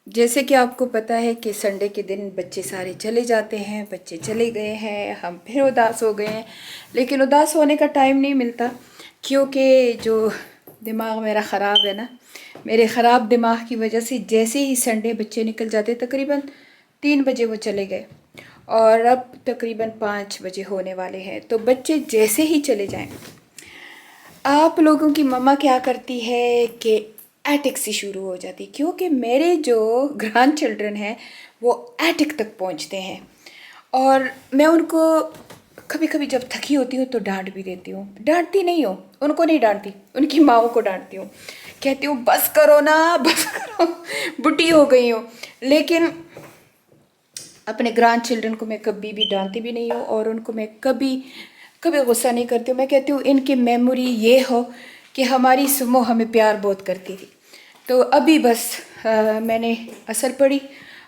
जैसे कि आपको पता है कि संडे के दिन बच्चे सारे चले जाते हैं, बच्चे चले गए हैं, हम फिर उदास हो गए हैं। लेकिन उदास होने का टाइम नहीं मिलता, क्योंकि जो दिमाग मेरा ख़राब है ना, मेरे ख़राब दिमाग की वजह से जैसे ही संडे बच्चे निकल जाते, तकरीबन 3 बजे वो चले गए और अब तकरीबन 5 बजे होने वाले हैं। तो बच्चे जैसे ही चले जाएं, आप लोगों की मम्मा क्या करती है कि एटिक से शुरू हो जाती, क्योंकि मेरे जो ग्रैंड चिल्ड्रन हैं वो एटिक तक पहुंचते हैं। और मैं उनको कभी कभी जब थकी होती हूँ तो डांट भी देती हूँ। डांटती नहीं हूँ, उनको नहीं डांटती, उनकी माओ को डांटती हूँ। कहती हूँ बस करो ना, बस करो, बुढ़ी हो गई हूँ। लेकिन अपने ग्रैंड चिल्ड्रन को मैं कभी भी डांटती भी नहीं हूँ और उनको मैं कभी कभी गुस्सा नहीं करती हूँ। मैं कहती हूँ इनकी मेमोरी ये हो कि हमारी सुमो हमें प्यार बहुत करती थी। तो अभी बस मैंने असर पड़ी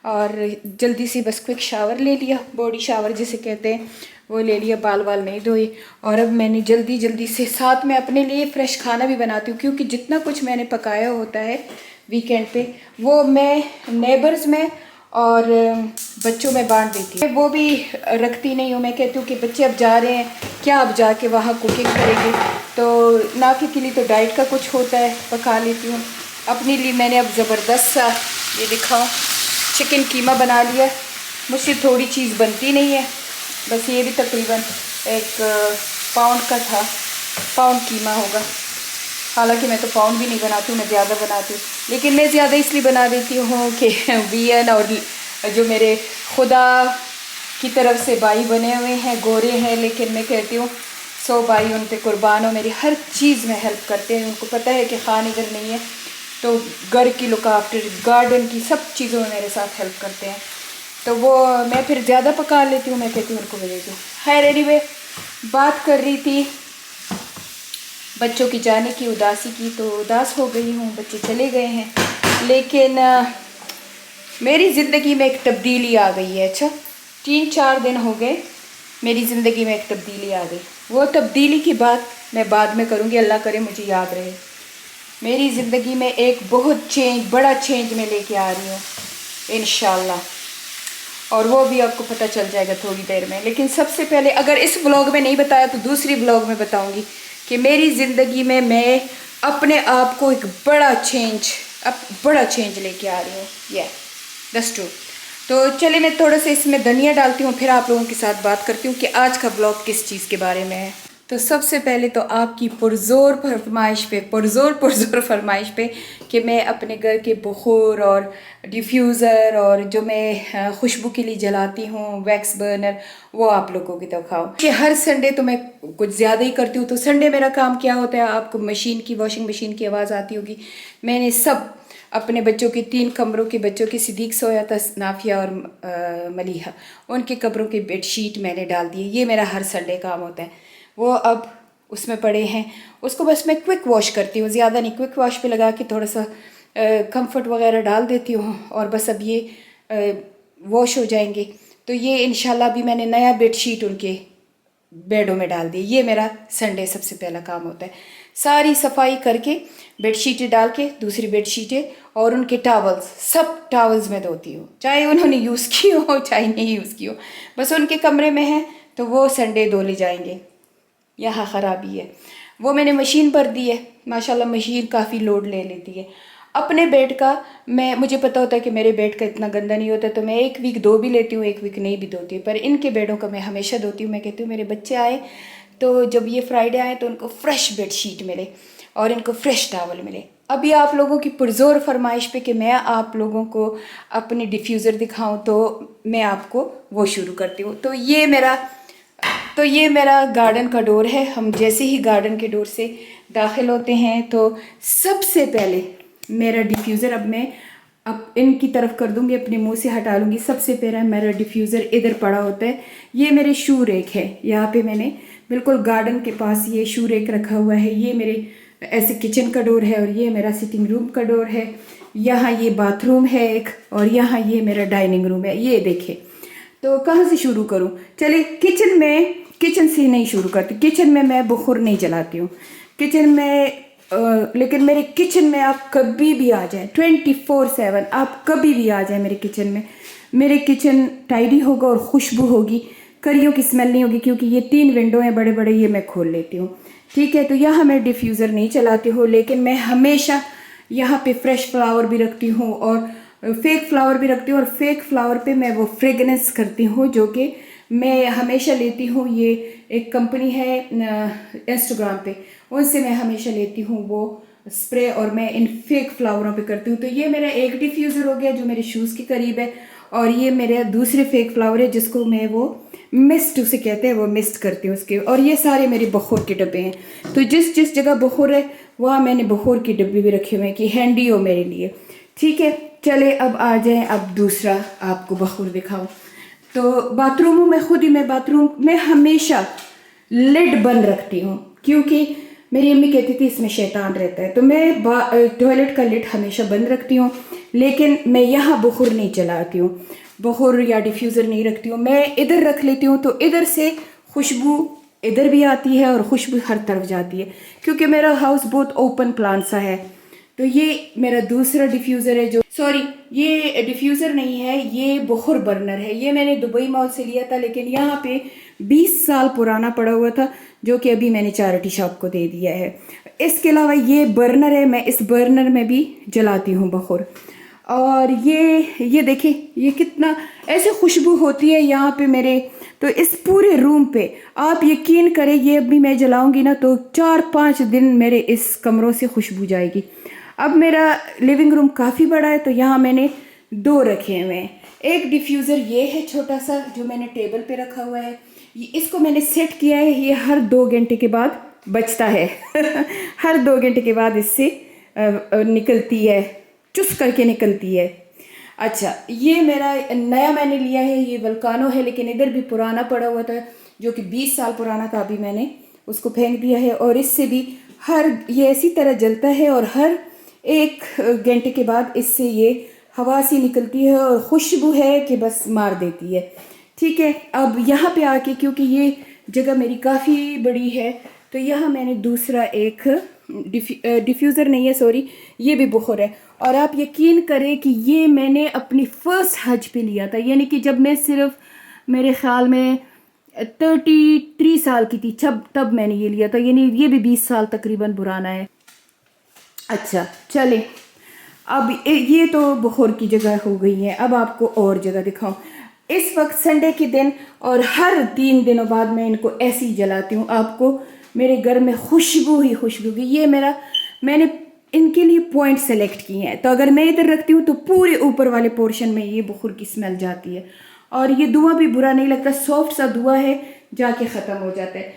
और जल्दी से बस क्विक शावर ले लिया, बॉडी शावर जिसे कहते हैं, वो ले लिया, बाल वाल नहीं धोए। और अब मैंने जल्दी जल्दी से साथ में अपने लिए फ़्रेश खाना भी बनाती हूँ, क्योंकि जितना कुछ मैंने पकाया होता है वीकेंड पे वो मैं नेबर्स में और बच्चों में बांट देती हूँ। वो भी रखती नहीं हूँ। मैं कहती हूँ कि बच्चे अब जा रहे हैं, क्या अब जाके वहाँ कुकिंग करेंगे, तो ना के लिए तो डाइट का कुछ होता है, पका लेती हूँ अपने लिए। मैंने अब ज़बरदस्त सा ये दिखाऊँ चिकन कीमा बना लिया। मुझसे थोड़ी चीज़ बनती नहीं है, बस ये भी तकरीबन 1 पाउंड का था, पाउंड कीमा होगा। हालांकि मैं तो पाउंड भी नहीं बनाती हूँ, मैं ज़्यादा बनाती हूँ, लेकिन मैं ज़्यादा इसलिए बना देती हूँ कि वियन और जो मेरे खुदा की तरफ से भाई बने हुए हैं, गोरे हैं, लेकिन मैं कहती हूँ 100 भाई उन पे कुर्बान हो, मेरी हर चीज़ में हेल्प करते हैं। उनको पता है कि खान इधर नहीं है, तो घर की लुक आफ्टर, गार्डन की सब चीज़ों में मेरे साथ हेल्प करते हैं। तो वो मैं फिर ज़्यादा पका लेती हूँ, मैं कहती हूँ उनको भेज दो। खैर एनीवे, बात कर रही थी बच्चों की जाने की, उदासी की। तो उदास हो गई हूँ, बच्चे चले गए हैं, लेकिन मेरी ज़िंदगी में एक तब्दीली आ गई है। अच्छा, 3-4 दिन हो गए मेरी ज़िंदगी में एक तब्दीली आ गई। वो तब्दीली की बात मैं बाद में करूँगी, अल्लाह करे मुझे याद रहे। मेरी ज़िंदगी में एक बहुत चेंज, बड़ा चेंज मैं लेके आ रही हूँ इंशाल्लाह, और वो भी आपको पता चल जाएगा थोड़ी देर में। लेकिन सबसे पहले, अगर इस ब्लॉग में नहीं बताया तो दूसरी ब्लॉग में बताऊंगी कि मेरी ज़िंदगी में मैं अपने आप को एक बड़ा चेंज लेके आ रही हूँ। ये दैट्स ट्रू। तो चलिए मैं थोड़ा सा इसमें धनिया डालती हूँ, फिर आप लोगों के साथ बात करती हूँ कि आज का ब्लॉग किस चीज़ के बारे में है। तो सबसे पहले तो आपकी पुरजोर फरमाइश पे कि मैं अपने घर के बखूर और डिफ्यूज़र और जो मैं खुशबू के लिए जलाती हूँ वैक्स बर्नर, वो आप लोगों की दिखाऊँ कि हर संडे तो मैं कुछ ज़्यादा ही करती हूँ। तो संडे मेरा काम क्या होता है, आपको वॉशिंग मशीन की आवाज़ आती होगी। मैंने सब अपने बच्चों के 3 कमरों के बच्चों के, सिद्दीक सोया था, नाफिया और मलीहा, उनके कमरों की बेडशीट मैंने डाल दी है। ये मेरा हर संडे काम होता है। वो अब उसमें पड़े हैं, उसको बस मैं क्विक वॉश करती हूँ, ज़्यादा नहीं, क्विक वॉश पे लगा के थोड़ा सा कंफर्ट वगैरह डाल देती हूँ और बस अब ये वॉश हो जाएंगे। तो ये इंशाल्लाह भी मैंने नया बेडशीट उनके बेडों में डाल दी। ये मेरा संडे सबसे पहला काम होता है, सारी सफाई करके बेडशीटें डाल के, दूसरी बेडशीटें और उनके टावल्स, सब टावल्स में धोती हूँ, चाहे उन्होंने यूज़ की हो चाहे नहीं यूज़ की हो, बस उनके कमरे में है तो वो संडे धो ले जाएंगे। यहाँ ख़राबी है, वो मैंने मशीन पर दी है, माशाल्लाह मशीन काफ़ी लोड ले लेती है। अपने बेड का मुझे पता होता है कि मेरे बेड का इतना गंदा नहीं होता, तो मैं 1 वीक धो भी लेती हूँ, 1 वीक नहीं भी धोती हूँ। पर इनके बेडों का मैं हमेशा धोती हूँ। मैं कहती हूँ मेरे बच्चे आए तो जब ये फ्राइडे आए तो उनको फ्रेश बेडशीट मिले और इनको फ्रेश टावल मिले। अभी आप लोगों की पुरजोर फरमाइश पे कि मैं आप लोगों को अपने डिफ्यूज़र दिखाऊं, तो मैं आपको वो शुरू करती हूँ। तो ये मेरा गार्डन का डोर है। हम जैसे ही गार्डन के डोर से दाखिल होते हैं तो सबसे पहले मेरा डिफ्यूज़र, अब इनकी तरफ कर दूंगी, अपने मुंह से हटा लूँगी। सबसे पहले मेरा डिफ्यूज़र इधर पड़ा होता है, ये मेरे शू रेक है। यहाँ पे मैंने बिल्कुल गार्डन के पास ये शू रेक रखा हुआ है। ये मेरे ऐसे किचन का डोर है और ये मेरा सिटिंग रूम का डोर है। यहाँ ये बाथरूम है एक, और यहाँ ये मेरा डाइनिंग रूम है। ये देखे, तो कहाँ से शुरू करूँ? चलिए किचन से नहीं शुरू करती। किचन में मैं बुखुर नहीं जलाती हूँ। किचन में लेकिन मेरे किचन में आप कभी भी आ जाएं, 24/7 आप कभी भी आ जाएं मेरे किचन में, मेरे किचन टाइडी होगा और खुशबू होगी, करियों की स्मेल नहीं होगी, क्योंकि ये 3 विंडो हैं बड़े बड़े, ये मैं खोल लेती हूँ। ठीक है, तो यहाँ मैं डिफ्यूज़र नहीं चलाती हूँ, लेकिन मैं हमेशा यहाँ पे फ्रेश फ्लावर भी रखती हूँ और फेक फ्लावर भी रखती हूँ, और फेक फ्लावर पे मैं वो फ्रेगनेंस करती हूँ जो कि मैं हमेशा लेती हूँ। ये एक कंपनी है इंस्टाग्राम पे, उनसे मैं हमेशा लेती हूँ वो स्प्रे, और मैं इन फेक फ्लावरों पे करती हूँ। तो ये मेरा एक डिफ्यूज़र हो गया जो मेरे शूज़ के करीब है, और ये मेरे दूसरे फेक फ्लावर है जिसको मैं वो मिस्ट उसे कहते हैं, वो मिस्ट करती हूँ उसके। और ये सारे मेरे बखोर के डब्बे हैं, तो जिस जिस जगह बखोर है वहाँ मैंने बखोर के डब्बे भी रखे हुए हैं कि हैंडी हो मेरे लिए। ठीक है, चले अब आ जाएं, अब दूसरा आपको बखोर दिखाऊं। तो बाथरूम में खुद ही मैं बाथरूम में हमेशा लिड बंद रखती हूँ, क्योंकि मेरी अम्मी कहती थी इसमें शैतान रहता है, तो मैं टॉयलेट का लिड हमेशा बंद रखती हूँ। लेकिन मैं यहाँ बखोर नहीं चलाती हूँ, बखोर या डिफ्यूज़र नहीं रखती हूँ, मैं इधर रख लेती हूँ, तो इधर से खुशबू इधर भी आती है और खुशबू हर तरफ जाती है, क्योंकि मेरा हाउस बहुत ओपन प्लान सा है। तो ये मेरा दूसरा डिफ्यूज़र है, जो सॉरी ये डिफ्यूज़र नहीं है, ये बखोर बर्नर है। ये मैंने दुबई मॉल से लिया था, लेकिन यहाँ पे 20 साल पुराना पड़ा हुआ था, जो कि अभी मैंने चैरिटी शॉप को दे दिया है। इसके अलावा ये बर्नर है, मैं इस बर्नर में भी जलाती हूँ बखोर। और ये देखिए ये कितना ऐसे खुशबू होती है यहाँ पे मेरे, तो इस पूरे रूम पे आप यकीन करें, ये अभी मैं जलाऊंगी ना तो 4-5 दिन मेरे इस कमरों से खुशबू जाएगी। अब मेरा लिविंग रूम काफ़ी बड़ा है, तो यहाँ मैंने 2 रखे हुए हैं। एक डिफ्यूज़र ये है छोटा सा, जो मैंने टेबल पे रखा हुआ है, इसको मैंने सेट किया है, ये हर 2 घंटे के बाद बजता है हर 2 घंटे के बाद इससे निकलती है, चुस करके निकलती है। अच्छा, ये मेरा नया मैंने लिया है, ये वल्कानो है, लेकिन इधर भी पुराना पड़ा हुआ था जो कि 20 साल पुराना था, अभी मैंने उसको फेंक दिया है। और इससे भी ये इसी तरह जलता है, और हर 1 घंटे के बाद इससे ये हवा सी निकलती है और खुशबू है कि बस मार देती है। ठीक है, अब यहाँ पे आके, क्योंकि ये जगह मेरी काफ़ी बड़ी है, तो यहाँ मैंने दूसरा एक डिफ्यूज़र नहीं है, सॉरी, ये भी बखोर है। और आप यकीन करें कि ये मैंने अपनी फ़र्स्ट हज पे लिया था, यानी कि जब मैं सिर्फ मेरे ख्याल में 33 साल की थी, तब मैंने ये लिया था, यानी ये भी 20 साल तकरीबन पुराना है। अच्छा चले, अब ये तो बखोर की जगह हो गई है, अब आपको और जगह दिखाऊं। इस वक्त संडे के दिन और हर 3 दिनों बाद मैं इनको ऐसे ही जलाती हूँ, आपको मेरे घर में खुशबू ही खुशबू की। ये मैंने इनके लिए पॉइंट सेलेक्ट किए हैं, तो अगर मैं इधर रखती हूँ तो पूरे ऊपर वाले पोर्शन में ये बखोर की स्मेल जाती है, और ये धुआं भी बुरा नहीं लगता, सॉफ्ट सा धुआं है, जाके ख़त्म हो जाता है।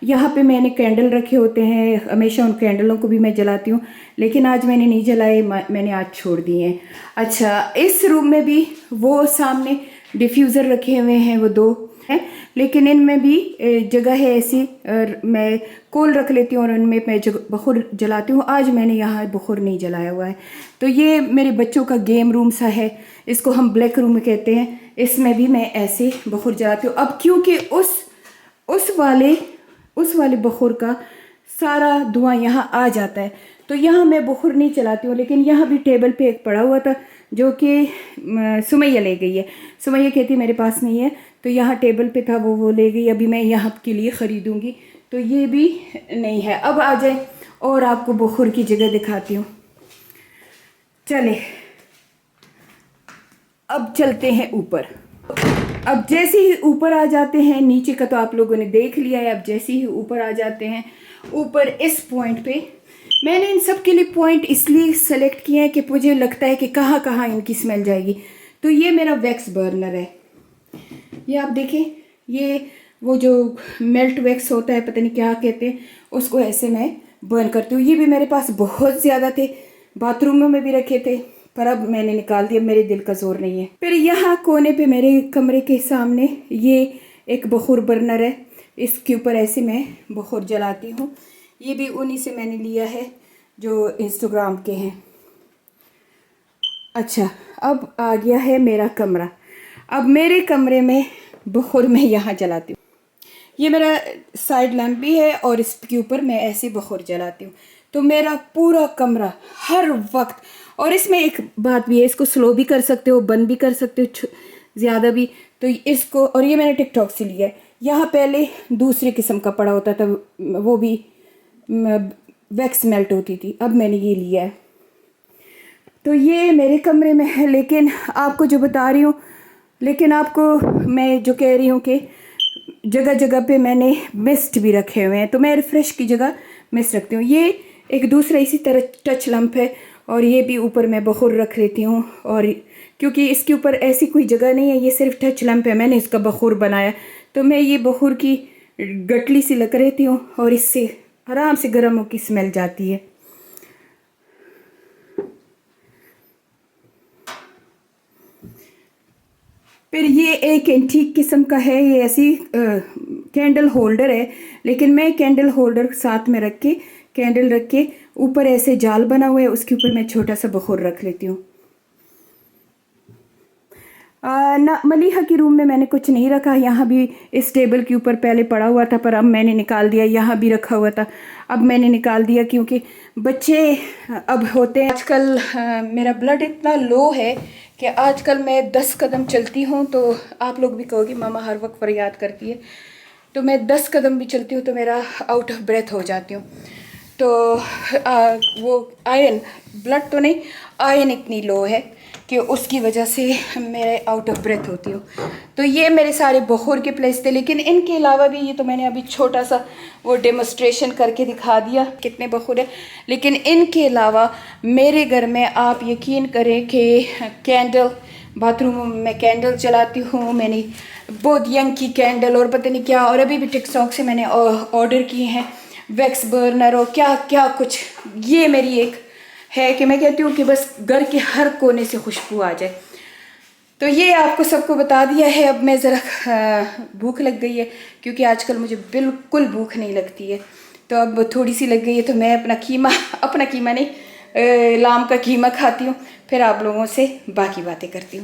यहाँ पे मैंने कैंडल रखे होते हैं, हमेशा उन कैंडलों को भी मैं जलाती हूँ, लेकिन आज मैंने नहीं जलाए, मैंने आज छोड़ दिए हैं। अच्छा, इस रूम में भी वो सामने डिफ्यूज़र रखे हुए हैं, वो 2 हैं, लेकिन इनमें भी जगह है ऐसी, मैं कोल रख लेती हूँ और उनमें मैं बखोर जलाती हूँ। आज मैंने यहाँ बखोर नहीं जलाया हुआ है। तो ये मेरे बच्चों का गेम रूम सा है, इसको हम ब्लैक रूम कहते हैं, इसमें भी मैं ऐसे बखोर जलाती हूँ। अब क्योंकि उस वाले बखोर का सारा धुआं यहाँ आ जाता है, तो यहाँ मैं बखोर नहीं चलाती हूँ। लेकिन यहाँ भी टेबल पे एक पड़ा हुआ था जो कि सुमैया ले गई है, सुमैया कहती मेरे पास नहीं है, तो यहाँ टेबल पे था, वो ले गई, अभी मैं यहाँ के लिए ख़रीदूँगी, तो ये भी नहीं है। अब आ जाए और आपको बखोर की जगह दिखाती हूँ। चले, अब चलते हैं ऊपर। अब जैसे ही ऊपर आ जाते हैं, नीचे का तो आप लोगों ने देख लिया है, अब जैसे ही ऊपर आ जाते हैं, ऊपर इस पॉइंट पे मैंने इन सब के लिए पॉइंट इसलिए सेलेक्ट किए हैं कि मुझे लगता है कि कहाँ कहाँ इनकी स्मेल जाएगी। तो ये मेरा वैक्स बर्नर है, ये आप देखें, ये वो जो मेल्ट वैक्स होता है, पता नहीं क्या कहते हैं उसको, ऐसे मैं बर्न करती हूँ। ये भी मेरे पास बहुत ज़्यादा थे, बाथरूमों में भी रखे थे, पर अब मैंने निकाल दिया, मेरे दिल का जोर नहीं है। फिर यहाँ कोने पे मेरे कमरे के सामने ये एक बखोर बर्नर है, इसके ऊपर ऐसे मैं बखोर जलाती हूँ। ये भी उन्हीं से मैंने लिया है जो इंस्टाग्राम के हैं। अच्छा, अब आ गया है मेरा कमरा। अब मेरे कमरे में बखोर मैं यहाँ जलाती हूँ, ये मेरा साइड लैम्प भी है और इसके ऊपर मैं ऐसे बखोर जलाती हूँ। तो मेरा पूरा कमरा हर वक्त, और इसमें एक बात भी है, इसको स्लो भी कर सकते हो, बंद भी कर सकते हो ज़्यादा भी। तो इसको, और ये मैंने टिकटॉक से लिया है। यहाँ पहले दूसरे किस्म का पड़ा होता था, वो भी वैक्स मेल्ट होती थी, अब मैंने ये लिया है। तो ये मेरे कमरे में है, लेकिन आपको जो बता रही हूँ, लेकिन आपको मैं जो कह रही हूँ कि जगह जगह पे मैंने मिस्ट भी रखे हुए हैं, तो मैं रिफ़्रेश की जगह मिस्ट रखती हूँ। ये एक दूसरा इसी तरह टच लैंप है, और ये भी ऊपर मैं बखूर रख लेती हूँ, और क्योंकि इसके ऊपर ऐसी कोई जगह नहीं है, ये सिर्फ टच लैंप है, मैंने इसका बखूर बनाया, तो मैं ये बखूर की गटली सी लग रहती हूँ, और इससे आराम से गर्म की स्मेल जाती है। फिर ये एक एंटीक किस्म का है, ये ऐसी कैंडल होल्डर है, लेकिन मैं कैंडल होल्डर साथ में रख के, कैंडल रख के ऊपर ऐसे जाल बना हुआ है, उसके ऊपर मैं छोटा सा बखूर रख लेती हूँ। ना, मलीहा के रूम में मैंने कुछ नहीं रखा। यहाँ भी इस टेबल के ऊपर पहले पड़ा हुआ था, पर अब मैंने निकाल दिया। यहाँ भी रखा हुआ था, अब मैंने निकाल दिया, क्योंकि बच्चे अब होते हैं। आजकल मेरा ब्लड इतना लो है कि आजकल मैं 10 कदम चलती हूँ तो आप लोग भी कहोगे मामा हर वक्त फरियाद करती है, तो मैं 10 कदम भी चलती हूँ तो मेरा आउट ऑफ ब्रेथ हो जाती हूँ। तो वो आयरन, ब्लड तो नहीं, आयरन इतनी लो है कि उसकी वजह से मेरे आउट ऑफ ब्रेथ होती हूँ। तो ये मेरे सारे बखूर के प्लेस थे, लेकिन इनके अलावा भी, ये तो मैंने अभी छोटा सा वो डेमोस्ट्रेशन करके दिखा दिया कितने बखूर है, लेकिन इनके अलावा मेरे घर में आप यकीन करें कि कैंडल, बाथरूम में कैंडल जलाती हूँ मैंने, बहुत यंग की कैंडल और पता नहीं क्या, और अभी भी टिकटॉक से मैंने ऑर्डर किए हैं वैक्स बर्नर और क्या क्या कुछ। ये मेरी एक है कि मैं कहती हूँ कि बस घर के हर कोने से खुशबू आ जाए। तो ये आपको सबको बता दिया है। अब मैं ज़रा भूख लग गई है, क्योंकि आजकल मुझे बिल्कुल भूख नहीं लगती है, तो अब थोड़ी सी लग गई है, तो मैं अपना कीमा नहीं, लाम का कीमा खाती हूँ, फिर आप लोगों से बाकी बातें करती हूँ।